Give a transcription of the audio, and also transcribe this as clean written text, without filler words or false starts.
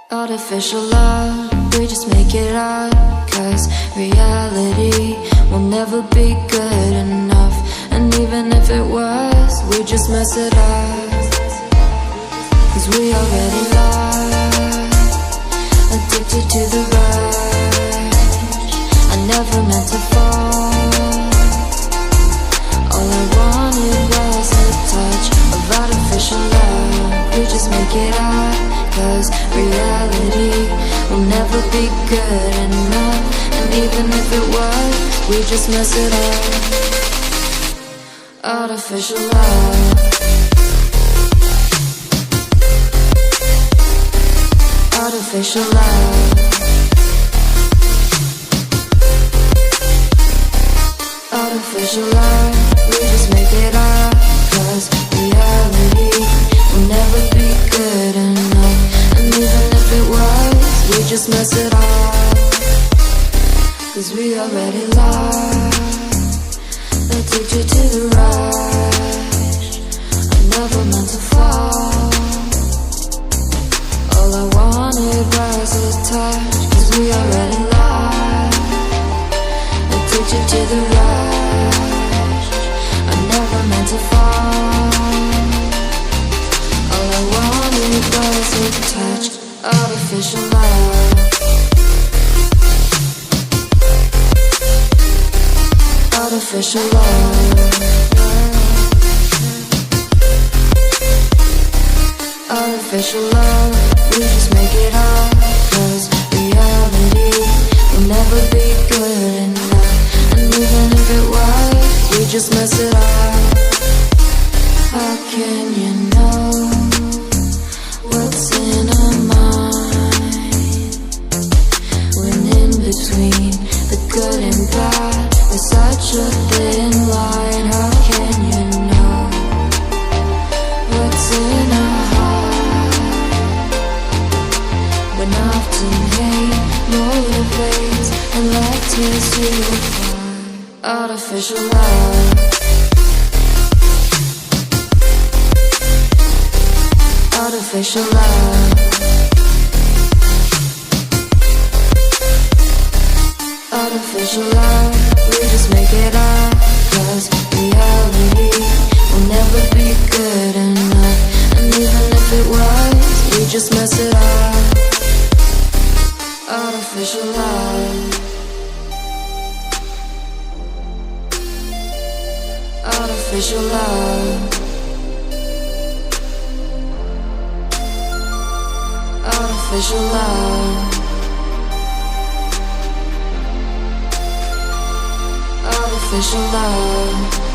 Artificial love, we just make it up, 'cause reality will never be good enough. And even if it was, we just mess it up, 'cause we already lost, addicted to the rush. I never meant to fall, all I wanted was a touch of artificial love. We just make it up, 'cause reality will never be good enough. And even if it was, we just mess it up. Artificial love, artificial love, artificial love. We just make it up, 'cause reality will never be good enough. And even if it was, we just mess it up, 'cause we already lost, addicted to the rush. I never meant to fall, all I wanted was a touch, 'cause we already lost, addicted to the rush. I never meant to fall, all I wanted was a touch. Artificial love, artificial love, artificial love. We just make it up, 'cause reality will never be good enough. And even if it was, we just mess it up. How can you know what's in our mind, when in between the good and bad there's such a thin line? How can you know what's in our heart, when often hate motivates and love tears you apart? Artificial love, artificial love, artificial love. We just make it up, 'cause reality will never be good enough. And even if it was, we just mess it up. Artificial love, artificial love, artificial love, artificial love.